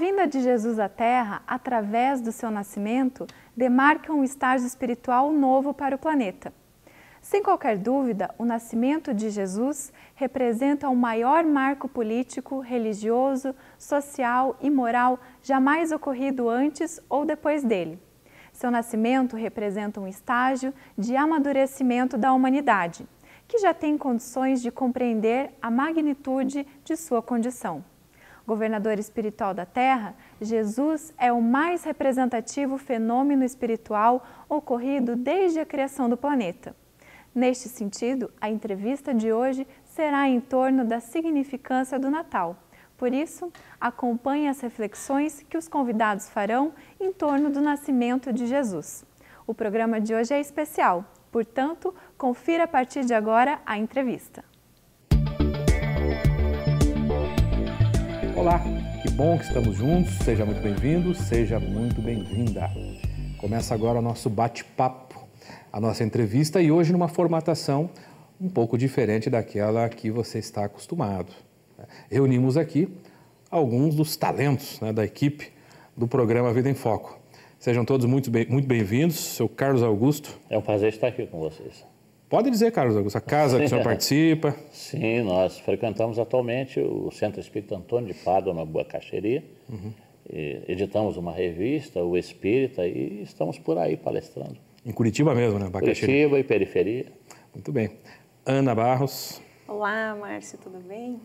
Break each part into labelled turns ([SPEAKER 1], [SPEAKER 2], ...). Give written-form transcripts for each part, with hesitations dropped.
[SPEAKER 1] vinda de Jesus à Terra, através do seu nascimento, demarca um estágio espiritual novo para o planeta. Sem qualquer dúvida, o nascimento de Jesus representa o maior marco político, religioso, social e moral jamais ocorrido antes ou depois dele. Seu nascimento representa um estágio de amadurecimento da humanidade, que já tem condições de compreender a magnitude de sua condição. Governador espiritual da Terra, Jesus é o mais representativo fenômeno espiritual ocorrido desde a criação do planeta. Neste sentido, a entrevista de hoje será em torno da significância do Natal. Por isso, acompanhe as reflexões que os convidados farão em torno do nascimento de Jesus. O programa de hoje é especial, portanto, confira a partir de agora a entrevista.
[SPEAKER 2] Olá, que bom que estamos juntos, seja muito bem-vindo, seja muito bem-vinda. Começa agora o nosso bate-papo, a nossa entrevista e hoje numa formatação um pouco diferente daquela que você está acostumado. Reunimos aqui alguns dos talentos da equipe do programa Vida em Foco. Sejam todos muito bem-vindos, seu Carlos Augusto.
[SPEAKER 3] É um prazer estar aqui com vocês.
[SPEAKER 2] Pode dizer, Carlos Augusto, a casa que o senhor participa.
[SPEAKER 3] Sim, nós frequentamos atualmente o Centro Espírita Antônio de Pádua, na Boa Caixeria. Editamos uma revista, o Espírita, e estamos por aí palestrando.
[SPEAKER 2] Em Curitiba mesmo, né?
[SPEAKER 3] Curitiba e periferia.
[SPEAKER 2] Muito bem. Ana Barros.
[SPEAKER 4] Olá, Márcio, tudo bem?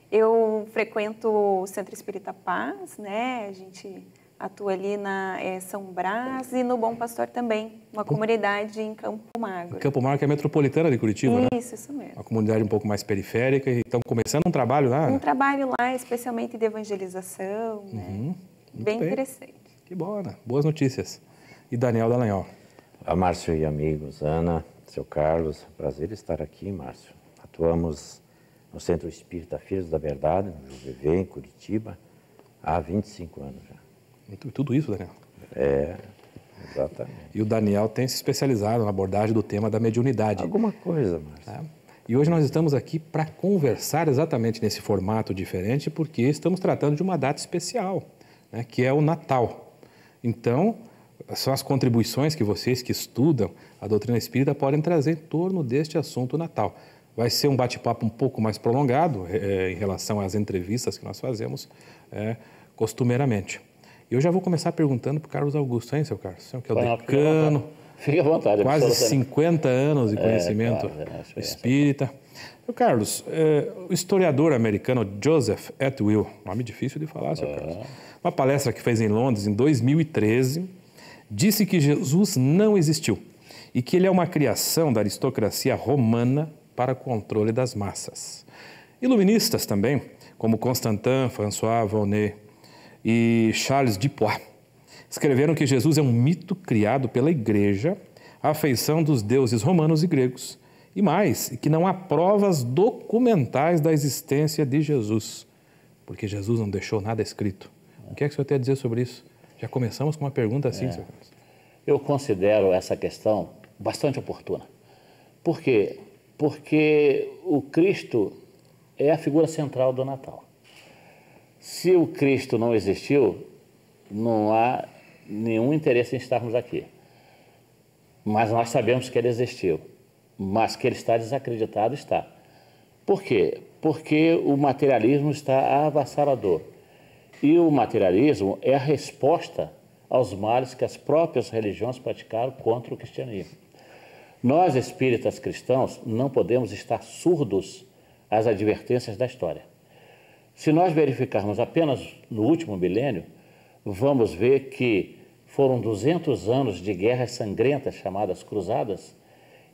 [SPEAKER 4] Eu frequento o Centro Espírita Paz, né? A gente atua ali na São Brás e no Bom Pastor também, uma comunidade em Campo Magro.
[SPEAKER 2] Campo Magro, que é a metropolitana de Curitiba, né?
[SPEAKER 4] Isso mesmo.
[SPEAKER 2] Uma comunidade um pouco mais periférica e estão começando um trabalho lá.
[SPEAKER 4] Um trabalho lá, especialmente de evangelização, né? Bem interessante.
[SPEAKER 2] Que bom, Ana. Boas notícias. E Daniel Dallagnol.
[SPEAKER 5] Olá, Márcio e amigos, Ana, seu Carlos, prazer estar aqui, Márcio. Atuamos no Centro Espírita Filhos da Verdade, no JVV, em Curitiba, há 25 anos já.
[SPEAKER 2] Tudo isso, Daniel?
[SPEAKER 5] É, exatamente.
[SPEAKER 2] E o Daniel tem se especializado na abordagem do tema da mediunidade.
[SPEAKER 5] Alguma coisa, Márcio.
[SPEAKER 2] E hoje nós estamos aqui para conversar exatamente nesse formato diferente, porque estamos tratando de uma data especial, né, que é o Natal. Então, são as contribuições que vocês que estudam a doutrina espírita podem trazer em torno deste assunto Natal. Vai ser um bate-papo um pouco mais prolongado em relação às entrevistas que nós fazemos costumeiramente. E eu já vou começar perguntando para o Carlos Augusto, hein, seu Carlos? O senhor que é o decano,
[SPEAKER 3] fique à vontade,
[SPEAKER 2] quase 50 anos de conhecimento espírita. Seu Carlos, o historiador americano Joseph Atwill, nome difícil de falar, seu Carlos, uma palestra que fez em Londres em 2013, disse que Jesus não existiu e que ele é uma criação da aristocracia romana para controle das massas. Iluministas também, como Constantin, François Volney e Charles Dupuis, escreveram que Jesus é um mito criado pela Igreja à afeição dos deuses romanos e gregos, e mais, que não há provas documentais da existência de Jesus, porque Jesus não deixou nada escrito. O que é que o senhor tem a dizer sobre isso? Já começamos com uma pergunta assim, senhor Carlos.
[SPEAKER 3] Eu considero essa questão bastante oportuna. Por quê? Porque o Cristo é a figura central do Natal. Se o Cristo não existiu, não há nenhum interesse em estarmos aqui. Mas nós sabemos que ele existiu, mas que ele está desacreditado, está. Por quê? Porque o materialismo está avassalador. E o materialismo é a resposta aos males que as próprias religiões praticaram contra o cristianismo. Nós, espíritas cristãos, não podemos estar surdos às advertências da história. Se nós verificarmos apenas no último milênio, vamos ver que foram 200 anos de guerras sangrentas chamadas cruzadas,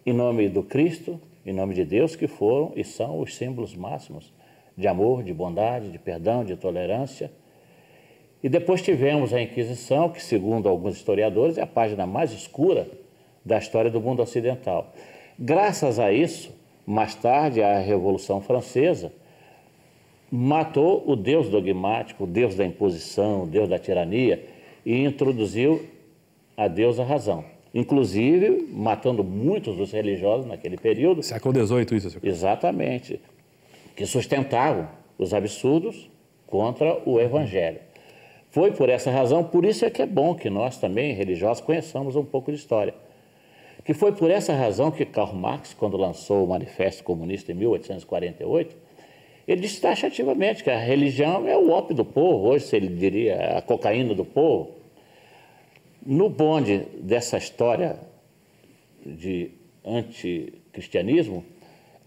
[SPEAKER 3] em nome do Cristo, em nome de Deus, que foram e são os símbolos máximos de amor, de bondade, de perdão, de tolerância. E depois tivemos a Inquisição, que, segundo alguns historiadores, é a página mais escura da história do mundo ocidental. Graças a isso, mais tarde, a Revolução Francesa matou o Deus dogmático, o Deus da imposição, o Deus da tirania, e introduziu a deusa razão. Inclusive, matando muitos dos religiosos naquele período.
[SPEAKER 2] Século XVIII, isso, senhor Carlos.
[SPEAKER 3] Exatamente. Que sustentavam os absurdos contra o Evangelho. foi por essa razão, por isso é que é bom que nós também, religiosos, conheçamos um pouco de história. Que foi por essa razão que Karl Marx, quando lançou o Manifesto Comunista em 1848, ele disse taxativamente que a religião é o ópio do povo, hoje ele diria a cocaína do povo. No bonde dessa história de anticristianismo,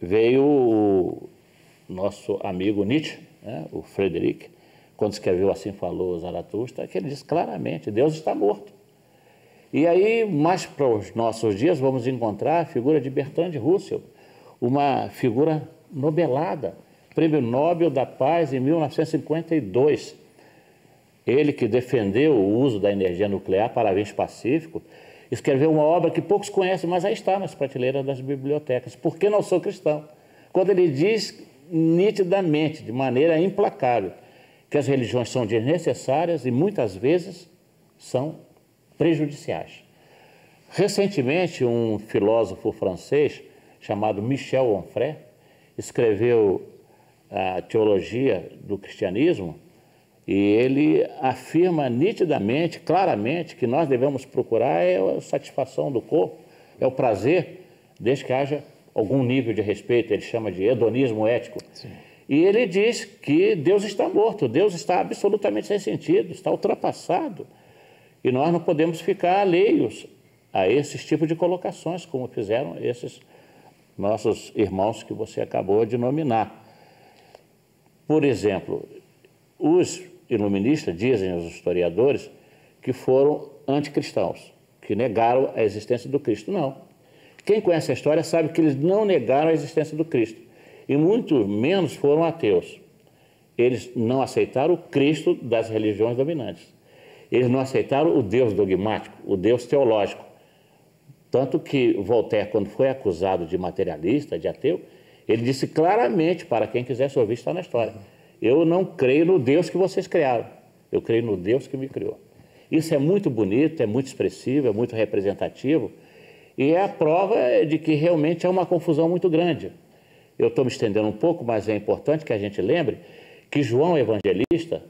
[SPEAKER 3] veio o nosso amigo Nietzsche, né, o Friedrich, quando escreveu Assim Falou Zaratustra, que ele diz claramente, Deus está morto. E aí, mais para os nossos dias, vamos encontrar a figura de Bertrand Russell, uma figura nobelada, Prêmio Nobel da Paz em 1952. Ele que defendeu o uso da energia nuclear para fins pacíficos, escreveu uma obra que poucos conhecem, mas aí está nas prateleiras das bibliotecas. Por que não sou cristão? Quando ele diz nitidamente, de maneira implacável, que as religiões são desnecessárias e muitas vezes são prejudiciais. Recentemente, um filósofo francês chamado Michel Onfray escreveu a teologia do cristianismo e ele afirma nitidamente, claramente, que nós devemos procurar a satisfação do corpo, é o prazer, desde que haja algum nível de respeito, ele chama de hedonismo ético. Sim. E ele diz que Deus está morto, Deus está absolutamente sem sentido, está ultrapassado. E nós não podemos ficar alheios a esses tipos de colocações, como fizeram esses nossos irmãos que você acabou de nominar. Por exemplo, os iluministas, dizem os historiadores, que foram anticristãos, que negaram a existência do Cristo. Não. Quem conhece a história sabe que eles não negaram a existência do Cristo, e muito menos foram ateus. Eles não aceitaram o Cristo das religiões dominantes. Eles não aceitaram o Deus dogmático, o Deus teológico. Tanto que Voltaire, quando foi acusado de materialista, de ateu, ele disse claramente, para quem quisesse ouvir, está na história, eu não creio no Deus que vocês criaram, eu creio no Deus que me criou. Isso é muito bonito, é muito expressivo, é muito representativo, e é a prova de que realmente há uma confusão muito grande. Eu estou me estendendo um pouco, mas é importante que a gente lembre que João Evangelista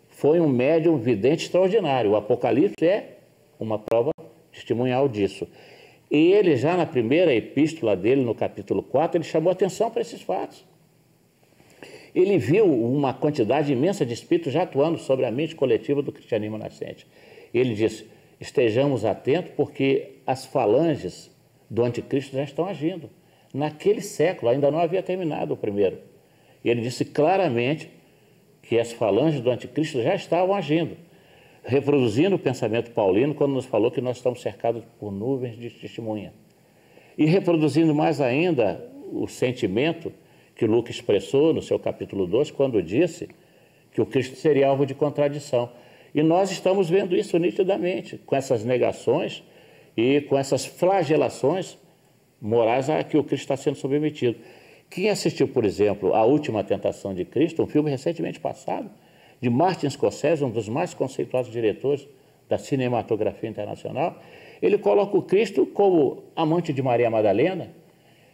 [SPEAKER 3] foi um médium vidente extraordinário. O Apocalipse é uma prova testemunhal disso. E ele, já na primeira epístola dele, no capítulo 4, ele chamou atenção para esses fatos. Ele viu uma quantidade imensa de espíritos já atuando sobre a mente coletiva do cristianismo nascente. Ele disse, estejamos atentos porque as falanges do anticristo já estão agindo. Naquele século, ainda não havia terminado o primeiro. E ele disse claramente que as falanges do anticristo já estavam agindo, reproduzindo o pensamento paulino quando nos falou que nós estamos cercados por nuvens de testemunha. E reproduzindo mais ainda o sentimento que Lucas expressou no seu capítulo 2, quando disse que o Cristo seria alvo de contradição. E nós estamos vendo isso nitidamente, com essas negações e com essas flagelações morais a que o Cristo está sendo submetido. Quem assistiu, por exemplo, A Última Tentação de Cristo, um filme recentemente passado, de Martin Scorsese, um dos mais conceituados diretores da cinematografia internacional, ele coloca o Cristo como amante de Maria Madalena,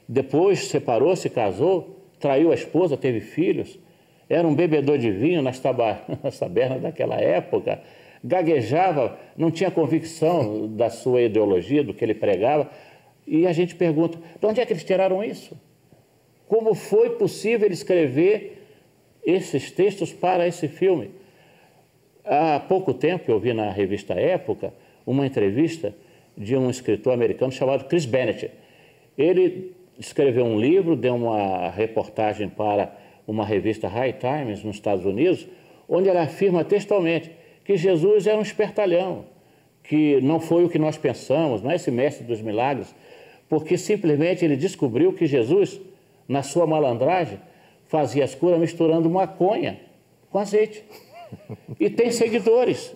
[SPEAKER 3] depois separou-se, casou, traiu a esposa, teve filhos, era um bebedor de vinho nas tabernas daquela época, gaguejava, não tinha convicção da sua ideologia, do que ele pregava, e a gente pergunta, de onde é que eles tiraram isso? Como foi possível ele escrever esses textos para esse filme? Há pouco tempo eu vi na revista Época uma entrevista de um escritor americano chamado Chris Bennett. Ele escreveu um livro, deu uma reportagem para uma revista High Times nos Estados Unidos, onde ele afirma textualmente que Jesus era um espertalhão, que não foi o que nós pensamos, não é esse mestre dos milagres, porque simplesmente ele descobriu que Jesus, na sua malandragem, fazia as curas misturando maconha com azeite. E tem seguidores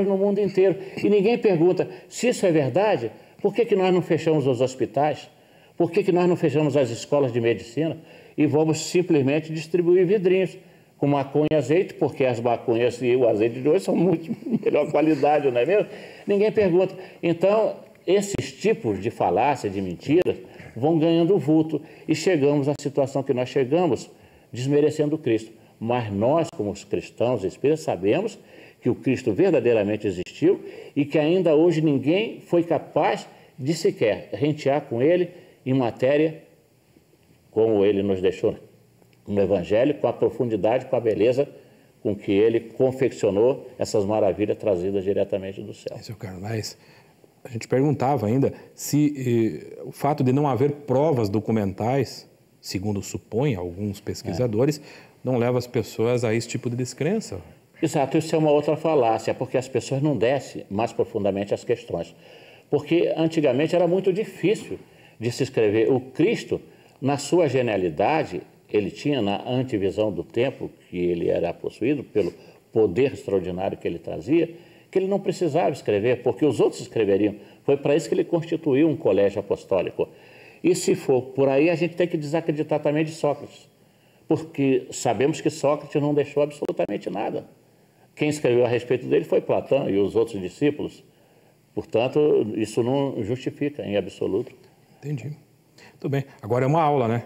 [SPEAKER 3] no mundo inteiro. E ninguém pergunta, se isso é verdade, por que nós não fechamos os hospitais? Por que nós não fechamos as escolas de medicina e vamos simplesmente distribuir vidrinhos com maconha e azeite, porque as maconhas e o azeite de hoje são muito melhor qualidade, não é mesmo? Ninguém pergunta. Então, esses tipos de falácia, de mentiras, vão ganhando vulto e chegamos à situação que nós chegamos, desmerecendo Cristo. Mas nós, como os cristãos espíritas, sabemos que o Cristo verdadeiramente existiu e que ainda hoje ninguém foi capaz de sequer rentear com ele em matéria como ele nos deixou no Evangelho, com a profundidade, com a beleza com que ele confeccionou essas maravilhas trazidas diretamente do céu.
[SPEAKER 2] Seu Carlos, mas a gente perguntava ainda se o fato de não haver provas documentais, segundo supõem alguns pesquisadores, não leva as pessoas a esse tipo de descrença.
[SPEAKER 3] Exato, isso é uma outra falácia, porque as pessoas não descem mais profundamente as questões. Porque antigamente era muito difícil de se escrever. O Cristo, na sua genialidade, ele tinha na antevisão do tempo que ele era possuído pelo poder extraordinário que ele trazia, que ele não precisava escrever, porque os outros escreveriam. Foi para isso que ele constituiu um colégio apostólico. E se for por aí, a gente tem que desacreditar também de Sócrates, porque sabemos que Sócrates não deixou absolutamente nada. Quem escreveu a respeito dele foi Platão e os outros discípulos. Portanto, isso não justifica em absoluto.
[SPEAKER 2] Entendi. Muito bem. Agora é uma aula, né?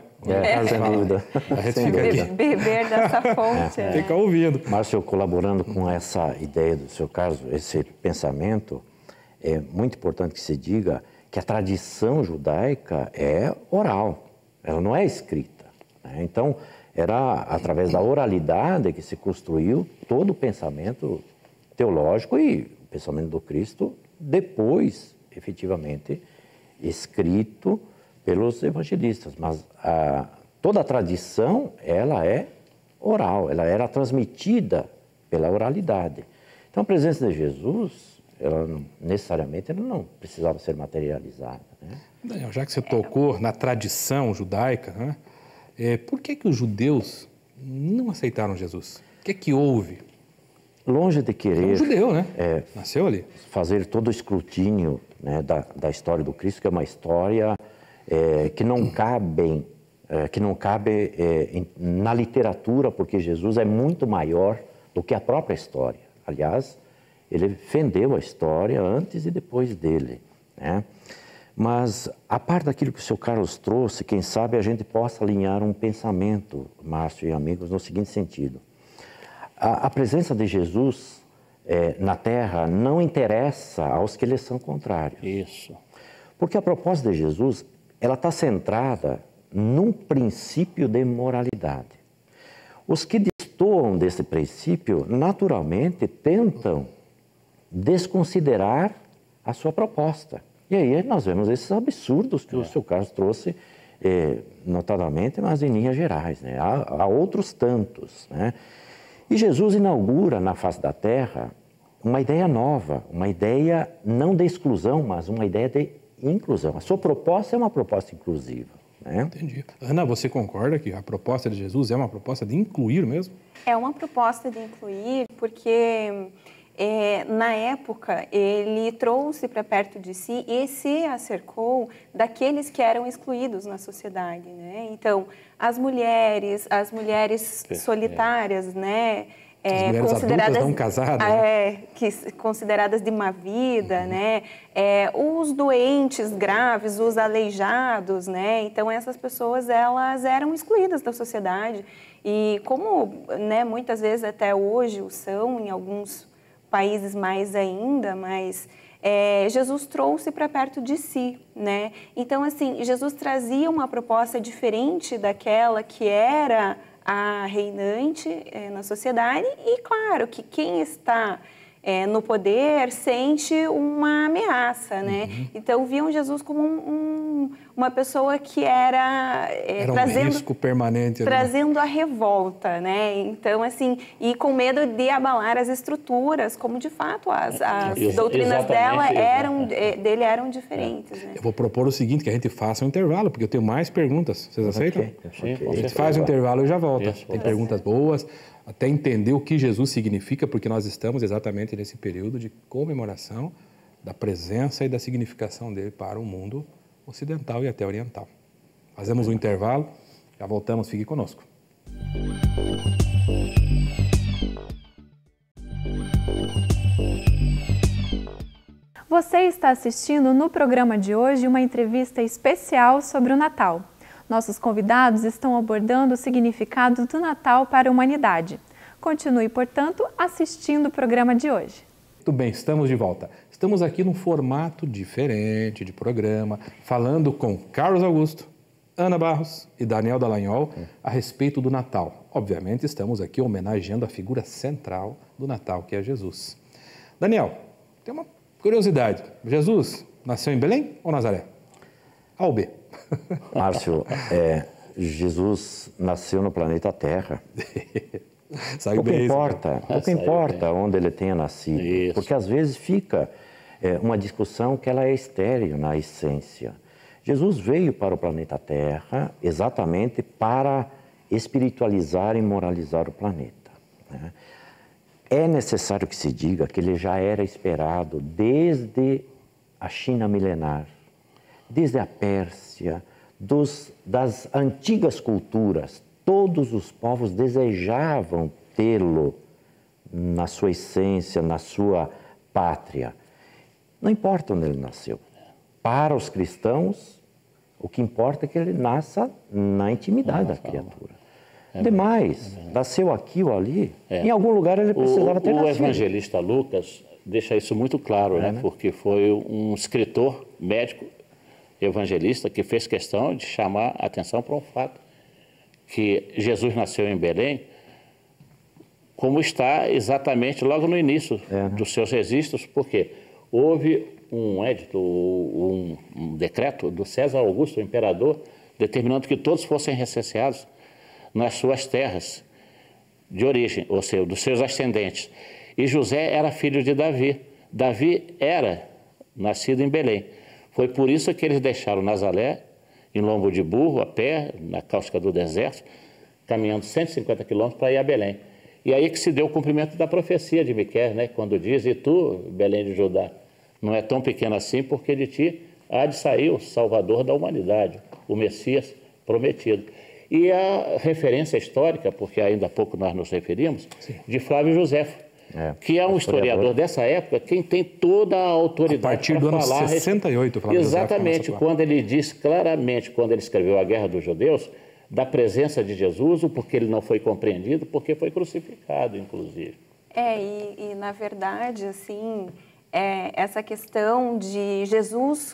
[SPEAKER 5] Sem dúvida.
[SPEAKER 2] A gente fica aqui.
[SPEAKER 4] Beber dessa fonte.
[SPEAKER 2] Tem que ficar ouvindo.
[SPEAKER 5] Márcio, colaborando com essa ideia do seu caso, esse pensamento, é muito importante que se diga que a tradição judaica é oral, ela não é escrita, né? Então, era através da oralidade que se construiu todo o pensamento teológico e o pensamento do Cristo, depois, efetivamente, escrito pelos evangelistas. Mas toda a tradição, ela é oral, ela era transmitida pela oralidade. Então, a presença de Jesus, ela não precisava ser materializada, né?
[SPEAKER 2] Daniel, já que você tocou na tradição judaica, né? Por que os judeus não aceitaram Jesus? O que houve?
[SPEAKER 5] Longe de querer...
[SPEAKER 2] É um judeu, né? Nasceu ali.
[SPEAKER 5] Fazer todo o escrutínio, né, da história do Cristo, que é uma história que não cabe na literatura, porque Jesus é muito maior do que a própria história. Aliás, ele fendeu a história antes e depois dele, né? Mas, a par daquilo que o seu Carlos trouxe, quem sabe a gente possa alinhar um pensamento, Márcio e amigos, no seguinte sentido. A presença de Jesus na Terra não interessa aos que lhe são contrários.
[SPEAKER 3] Isso.
[SPEAKER 5] Porque a proposta de Jesus, ela está centrada num princípio de moralidade. Os que destoam desse princípio, naturalmente, tentam desconsiderar a sua proposta. E aí nós vemos esses absurdos que o seu Carlos trouxe, notadamente, mas em linhas gerais, né? Há outros tantos, né? E Jesus inaugura na face da Terra uma ideia nova, uma ideia não de exclusão, mas uma ideia de inclusão. A sua proposta é uma proposta inclusiva, né?
[SPEAKER 2] Entendi. Ana, você concorda que a proposta de Jesus é uma proposta de incluir mesmo?
[SPEAKER 4] É uma proposta de incluir porque... na época, ele trouxe para perto de si e se acercou daqueles que eram excluídos na sociedade, né? Então, as mulheres solitárias, né?
[SPEAKER 2] As mulheres consideradas adultas não casadas,
[SPEAKER 4] consideradas de má vida, né? Os doentes graves, os aleijados, né? Então, essas pessoas, elas eram excluídas da sociedade e como, né, muitas vezes até hoje o são em alguns países mais ainda, mas Jesus trouxe para perto de si, né? Então, assim, Jesus trazia uma proposta diferente daquela que era a reinante na sociedade e, claro, que quem está no poder sente uma ameaça, né? Então, viam Jesus como uma pessoa que era
[SPEAKER 2] um risco permanente,
[SPEAKER 4] trazendo a revolta, né? Então, assim, e com medo de abalar as estruturas, como de fato as doutrinas dele eram diferentes, né?
[SPEAKER 2] Eu vou propor o seguinte, que a gente faça um intervalo, porque eu tenho mais perguntas. Vocês aceitam?
[SPEAKER 3] Sim,
[SPEAKER 2] a gente faz um intervalo e já volta. Tem perguntas boas, até entender o que Jesus significa, porque nós estamos exatamente nesse período de comemoração da presença e da significação dele para o mundo ocidental e até oriental. Fazemos um intervalo, já voltamos, fique conosco.
[SPEAKER 1] Você está assistindo no programa de hoje uma entrevista especial sobre o Natal. Nossos convidados estão abordando o significado do Natal para a humanidade. Continue, portanto, assistindo o programa de hoje.
[SPEAKER 2] Muito bem, estamos de volta. Estamos aqui num formato diferente de programa, falando com Carlos Augusto, Ana Barros e Daniel Dallagnol a respeito do Natal. Obviamente, estamos aqui homenageando a figura central do Natal, que é Jesus. Daniel, tem uma curiosidade. Jesus nasceu em Belém ou Nazaré? A ou B?
[SPEAKER 5] Márcio, Jesus nasceu no planeta Terra.
[SPEAKER 2] Saiu
[SPEAKER 5] O que
[SPEAKER 2] bem,
[SPEAKER 5] importa onde ele tenha nascido.
[SPEAKER 3] Isso.
[SPEAKER 5] Porque às vezes fica uma discussão que ela é estéril na essência. Jesus veio para o planeta Terra exatamente para espiritualizar e moralizar o planeta, né? É necessário que se diga que ele já era esperado desde a China milenar, desde a Pérsia, das antigas culturas. Todos os povos desejavam tê-lo na sua essência, na sua pátria. Não importa onde ele nasceu. Para os cristãos, o que importa é que ele nasça na intimidade da criatura. Demais, nasceu aqui ou ali, em algum lugar ele precisava ter nascido.
[SPEAKER 3] O evangelista Lucas deixa isso muito claro, né? Porque foi um escritor, médico, evangelista, que fez questão de chamar a atenção para um fato, que Jesus nasceu em Belém, como está exatamente logo no início dos seus registros, porque houve um edito, um decreto do César Augusto, o imperador, determinando que todos fossem recenseados nas suas terras de origem, ou seja, dos seus ascendentes. E José era filho de Davi. Davi era nascido em Belém. Foi por isso que eles deixaram Nazaré, em lombo de burro, a pé, na cáustica do deserto, caminhando 150 quilômetros para ir a Belém. E aí que se deu o cumprimento da profecia de Miqueias, né? Quando diz, e tu, Belém de Judá, não é tão pequeno assim, porque de ti há de sair o Salvador da humanidade, o Messias prometido. E a referência histórica, porque ainda há pouco nós nos referimos, de Flávio Joséfo, que é um historiador dessa época, quem tem toda a autoridade para falar...
[SPEAKER 2] A partir do ano 68, Flávio
[SPEAKER 3] exatamente,
[SPEAKER 2] Joséfo,
[SPEAKER 3] quando ele diz claramente, quando ele escreveu A Guerra dos Judeus, da presença de Jesus, o porquê ele não foi compreendido, porque foi crucificado, inclusive.
[SPEAKER 4] E na verdade, assim, essa questão de Jesus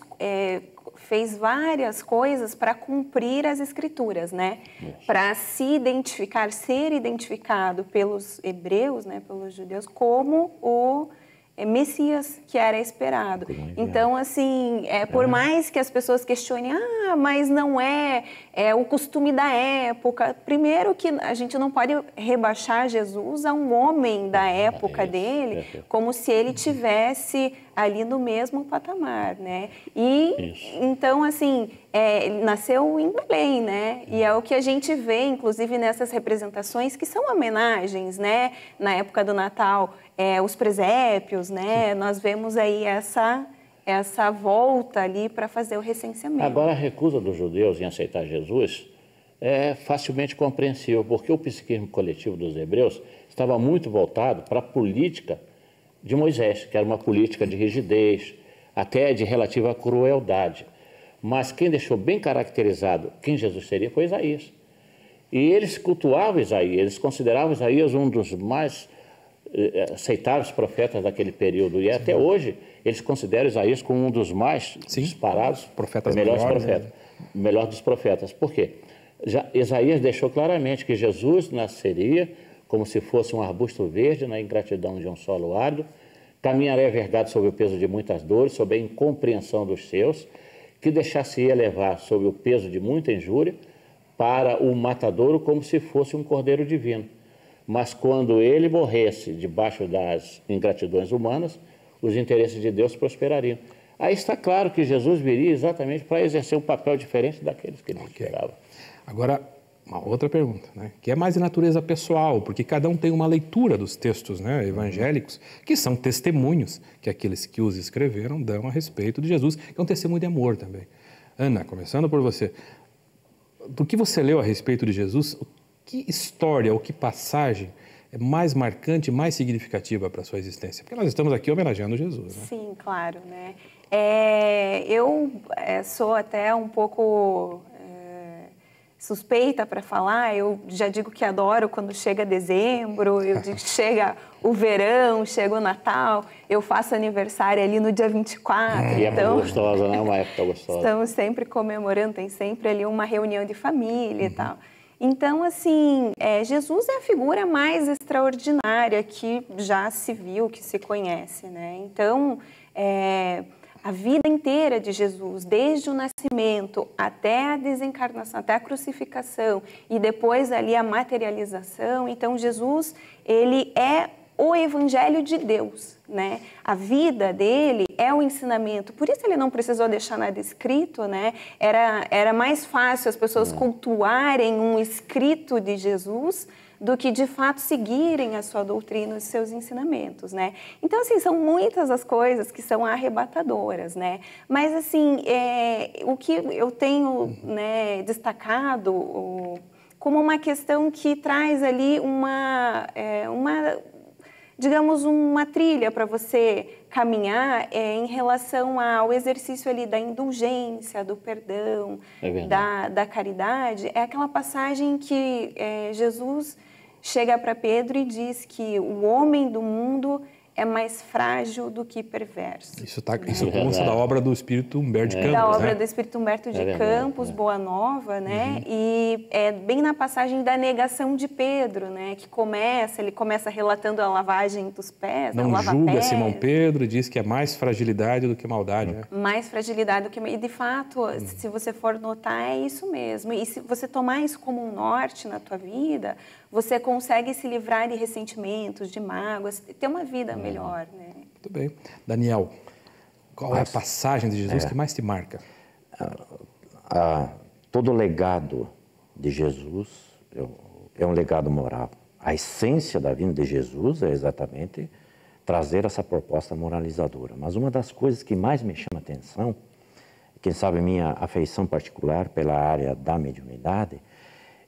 [SPEAKER 4] fez várias coisas para cumprir as Escrituras, né? Para se identificar, ser identificado pelos hebreus, né, pelos judeus, como o Messias que era esperado. Então, assim, por mais que as pessoas questionem, mas não é o costume da época. Primeiro que a gente não pode rebaixar Jesus a um homem da época dele, como se ele tivesse ali no mesmo patamar, né? E então, assim, ele nasceu em Belém, né? E é o que a gente vê, inclusive, nessas representações que são homenagens, né? Na época do Natal, os presépios, né? Nós vemos aí essa volta ali para fazer o recenseamento.
[SPEAKER 3] Agora, a recusa dos judeus em aceitar Jesus é facilmente compreensível, porque o psiquismo coletivo dos hebreus estava muito voltado para a política de Moisés, que era uma política de rigidez, até de relativa crueldade. Mas quem deixou bem caracterizado quem Jesus seria foi Isaías. E eles cultuavam Isaías, eles consideravam Isaías um dos mais aceitáveis profetas daquele período. E até hoje eles consideram Isaías como um dos mais disparados, melhor dos profetas. Por quê? Isaías deixou claramente que Jesus nasceria como se fosse um arbusto verde na ingratidão de um solo árido, caminharia vergado sob o peso de muitas dores, sob a incompreensão dos seus, que deixar-se-ia levar sob o peso de muita injúria para o matadouro como se fosse um cordeiro divino. Mas quando ele morresse debaixo das ingratidões humanas, os interesses de Deus prosperariam. Aí está claro que Jesus viria exatamente para exercer um papel diferente daqueles que ele esperava.
[SPEAKER 2] Agora, uma outra pergunta, né? Que é mais de natureza pessoal, porque cada um tem uma leitura dos textos, né, evangélicos, que são testemunhos que aqueles que os escreveram dão a respeito de Jesus, que é um testemunho de amor também. Ana, começando por você, do que você leu a respeito de Jesus, que história ou que passagem é mais marcante, mais significativa para a sua existência? Porque nós estamos aqui homenageando Jesus, né?
[SPEAKER 4] Sim, claro, né? Eu sou até um pouco suspeita para falar, eu já digo que adoro quando chega dezembro, eu digo que chega o verão, chega o Natal, eu faço aniversário ali no dia 24.
[SPEAKER 3] E então, época gostosa, né? Uma época gostosa.
[SPEAKER 4] Estamos sempre comemorando, tem sempre ali uma reunião de família e tal. Então, assim, Jesus é a figura mais extraordinária que já se viu, que se conhece, né? Então, a vida inteira de Jesus, desde o nascimento até a desencarnação, até a crucificação e depois ali a materialização. Então, Jesus, ele é o Evangelho de Deus, né? A vida dele é o ensinamento. Por isso ele não precisou deixar nada escrito, né? Era mais fácil as pessoas cultuarem um escrito de Jesus do que, de fato, seguirem a sua doutrina, os seus ensinamentos, né? Então, assim, são muitas as coisas que são arrebatadoras, né? Mas, assim, o que eu tenho, né, destacado como uma questão que traz ali digamos, uma trilha para você caminhar em relação ao exercício ali da indulgência, do perdão, da caridade. É aquela passagem que Jesus chega para Pedro e diz que o homem do mundo é mais frágil do que perverso.
[SPEAKER 2] Isso consta da obra do Espírito Humberto de Campos,
[SPEAKER 4] da obra
[SPEAKER 2] né?
[SPEAKER 4] do Espírito Humberto de Campos, Boa Nova, né? E é bem na passagem da negação de Pedro, né? Que ele começa relatando a lavagem dos pés,
[SPEAKER 2] não julga Simão Pedro e diz que é mais fragilidade do que maldade, né? Mais
[SPEAKER 4] fragilidade do que... E, de fato, se você for notar, é isso mesmo. E se você tomar isso como um norte na tua vida, você consegue se livrar de ressentimentos, de mágoas, ter uma vida melhor, né?
[SPEAKER 2] Muito bem. Daniel, qual é a passagem de Jesus que mais te marca?
[SPEAKER 5] Todo o legado de Jesus é um legado moral. A essência da vinda de Jesus é exatamente trazer essa proposta moralizadora. Mas uma das coisas que mais me chama a atenção, quem sabe minha afeição particular pela área da mediunidade,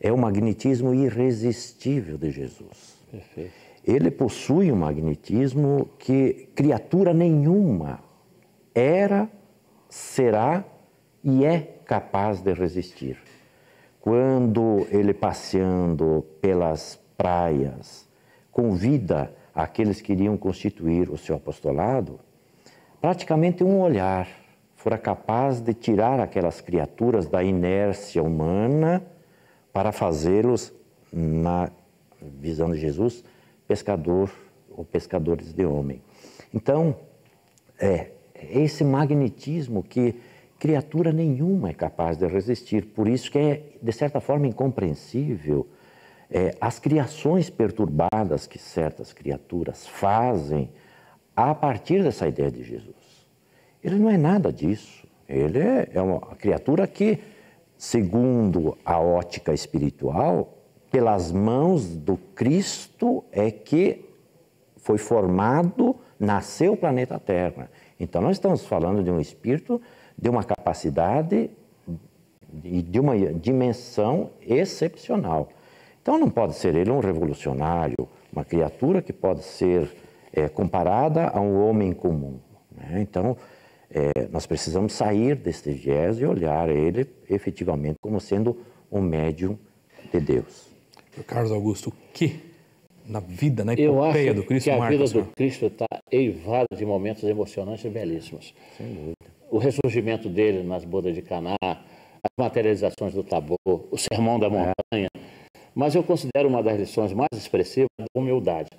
[SPEAKER 5] é o magnetismo irresistível de Jesus.
[SPEAKER 3] Perfeito.
[SPEAKER 5] Ele possui um magnetismo que criatura nenhuma era, será e é capaz de resistir. Quando ele, passeando pelas praias, convida aqueles que iriam constituir o seu apostolado, praticamente um olhar fora capaz de tirar aquelas criaturas da inércia humana para fazê-los, na visão de Jesus, pescador ou pescadores de homem. Então, esse magnetismo que criatura nenhuma é capaz de resistir. Por isso que é, de certa forma, incompreensível as criações perturbadas que certas criaturas fazem a partir dessa ideia de Jesus. Ele não é nada disso. Ele é uma criatura que, segundo a ótica espiritual, pelas mãos do Cristo é que foi formado, nasceu o planeta Terra. Então, nós estamos falando de um espírito de uma capacidade e de uma dimensão excepcional. Então, não pode ser ele um revolucionário, uma criatura que pode ser comparada a um homem comum, né? Então, nós precisamos sair deste viés e olhar ele efetivamente como sendo um médium de Deus.
[SPEAKER 2] Carlos Augusto, o que na vida, na epopeia do Cristo marca?
[SPEAKER 3] Eu acho que a vida do Cristo está eivada de momentos emocionantes e belíssimos.
[SPEAKER 5] Sem dúvida.
[SPEAKER 3] O ressurgimento dele nas bodas de Caná, as materializações do Tabor, o sermão da montanha. Mas eu considero uma das lições mais expressivas a humildade.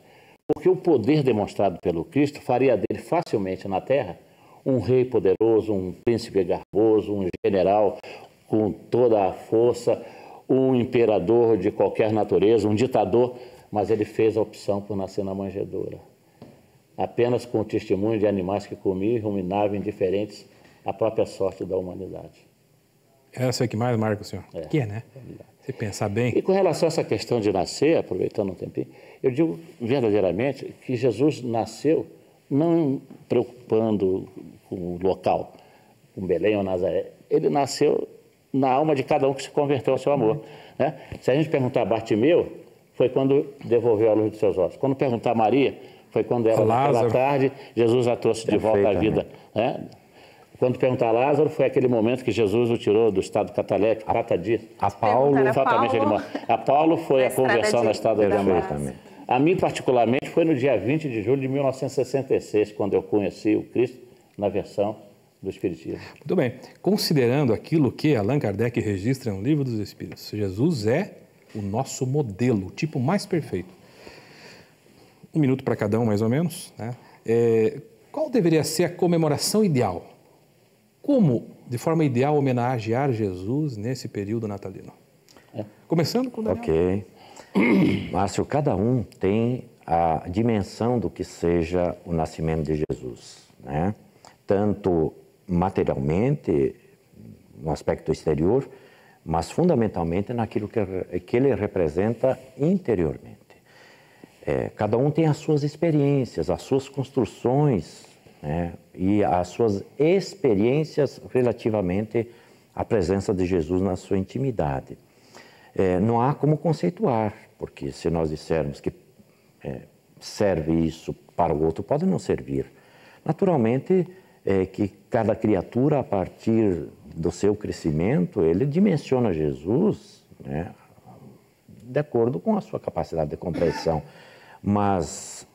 [SPEAKER 3] Porque o poder demonstrado pelo Cristo faria dele facilmente na terra um rei poderoso, um príncipe garboso, um general com toda a força, um imperador de qualquer natureza, um ditador, mas ele fez a opção por nascer na manjedoura. Apenas com o testemunho de animais que comiam e ruminavam indiferentes à própria sorte da humanidade.
[SPEAKER 2] Essa é que mais marca o senhor? Que é, né? Se pensar bem.
[SPEAKER 3] E com relação a essa questão de nascer, aproveitando um tempinho, eu digo verdadeiramente que Jesus nasceu não preocupando com o local, com Belém ou Nazaré. Ele nasceu na alma de cada um que se converteu ao seu amor, né? Se a gente perguntar a Bartimeu, foi quando devolveu a luz dos seus olhos. Quando perguntar a Maria, foi quando era naquela tarde, Jesus a trouxe de volta à vida, né? Quando perguntar a Lázaro, foi aquele momento que Jesus o tirou do estado catalético, trata-dias.
[SPEAKER 5] A Paulo,
[SPEAKER 3] Exatamente, a Paulo foi a conversão na estrada de Damasco. A mim, particularmente, foi no dia 20 de julho de 1966, quando eu conheci o Cristo na versão do Espiritismo.
[SPEAKER 2] Muito bem. Considerando aquilo que Allan Kardec registra no Livro dos Espíritos, Jesus é o nosso modelo, o tipo mais perfeito. 1 minuto para cada um, mais ou menos, né? Qual deveria ser a comemoração ideal? Como, de forma ideal, homenagear Jesus nesse período natalino? Começando com o Daniel.
[SPEAKER 5] Ok. Márcio, cada um tem a dimensão do que seja o nascimento de Jesus, né? Tanto materialmente, no aspecto exterior, mas fundamentalmente naquilo que ele representa interiormente. Cada um tem as suas experiências, as suas construções, né? E as suas experiências relativamente à presença de Jesus na sua intimidade. Não há como conceituar, porque se nós dissermos que serve isso para o outro, pode não servir. Naturalmente, que cada criatura, a partir do seu crescimento, ele dimensiona Jesus, né, de acordo com a sua capacidade de compreensão. Mas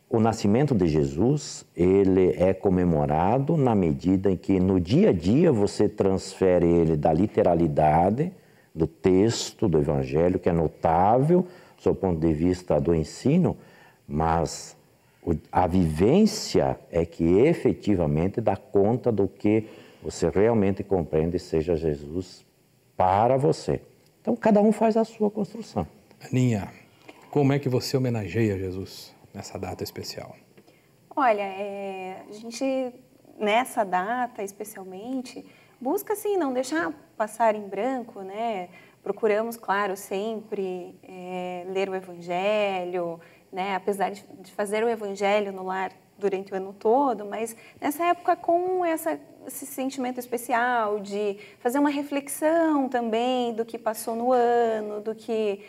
[SPEAKER 5] o nascimento de Jesus, ele é comemorado na medida em que no dia a dia você transfere ele da literalidade do texto do Evangelho, que é notável do seu ponto de vista do ensino, mas a vivência é que efetivamente dá conta do que você realmente compreende seja Jesus para você. Então, cada um faz a sua construção.
[SPEAKER 2] Aninha, como é que você homenageia Jesus nessa data especial?
[SPEAKER 4] Olha, a gente, nessa data especialmente, busca, assim, não deixar passar em branco, né? Procuramos, claro, sempre ler o Evangelho, né? Apesar de fazer o Evangelho no lar durante o ano todo, mas nessa época com esse sentimento especial de fazer uma reflexão também do que passou no ano, do que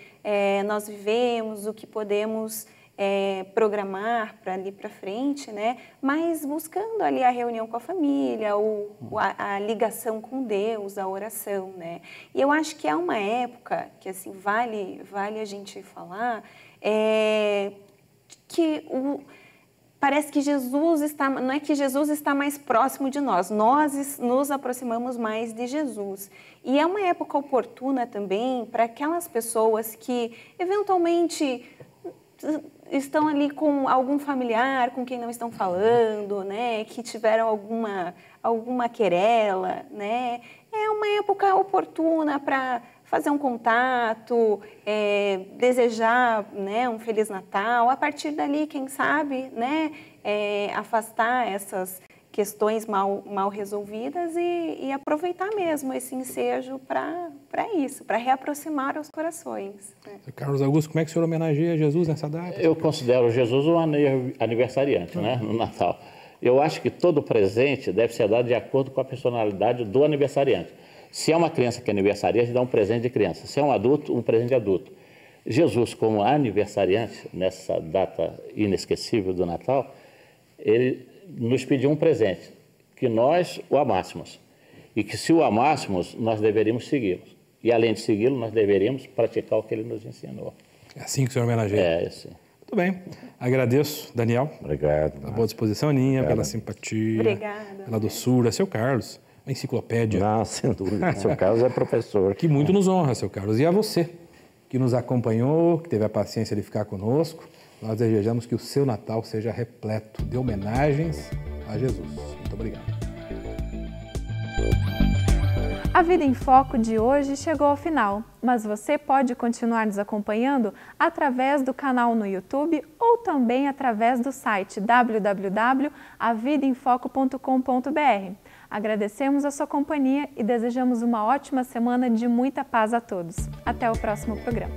[SPEAKER 4] nós vivemos, do que podemos programar para ali para frente, né? Mas buscando ali a reunião com a família, a ligação com Deus, a oração, né? E eu acho que é uma época que assim vale a gente falar que parece que Jesus está, não é que Jesus está mais próximo de nós nos aproximamos mais de Jesus. E é uma época oportuna também para aquelas pessoas que eventualmente estão ali com algum familiar com quem não estão falando, né, que tiveram alguma querela, né? É uma época oportuna para fazer um contato, desejar, né, um Feliz Natal. A partir dali, quem sabe, né, afastar essas questões mal resolvidas e aproveitar mesmo esse ensejo para isso, para reaproximar os corações. Né?
[SPEAKER 2] Carlos Augusto, como é que o senhor homenageia Jesus nessa data?
[SPEAKER 3] Eu considero Jesus um aniversariante, né, no Natal. Eu acho que todo presente deve ser dado de acordo com a personalidade do aniversariante. Se é uma criança que é aniversariante, dá um presente de criança. Se é um adulto, um presente de adulto. Jesus, como aniversariante, nessa data inesquecível do Natal, ele nos pediu um presente, que nós o amássemos. E que se o amássemos, nós deveríamos segui-lo. E além de segui-lo, nós deveríamos praticar o que ele nos ensinou.
[SPEAKER 2] É assim que o senhor homenageia?
[SPEAKER 3] É, assim.
[SPEAKER 2] Muito bem. Agradeço, Daniel.
[SPEAKER 5] Obrigado.
[SPEAKER 2] Pela boa disposição, Aninha, pela simpatia.
[SPEAKER 4] Obrigada.
[SPEAKER 2] Pela doçura. Seu Carlos, a enciclopédia.
[SPEAKER 5] Não, sem dúvida. Seu Carlos é professor.
[SPEAKER 2] Que muito nos honra, seu Carlos. E a você, que nos acompanhou, que teve a paciência de ficar conosco, nós desejamos que o seu Natal seja repleto de homenagens a Jesus. Muito obrigado.
[SPEAKER 1] A Vida em Foco de hoje chegou ao final, mas você pode continuar nos acompanhando através do canal no YouTube ou também através do site www.avidaemfoco.com.br. Agradecemos a sua companhia e desejamos uma ótima semana de muita paz a todos. Até o próximo programa.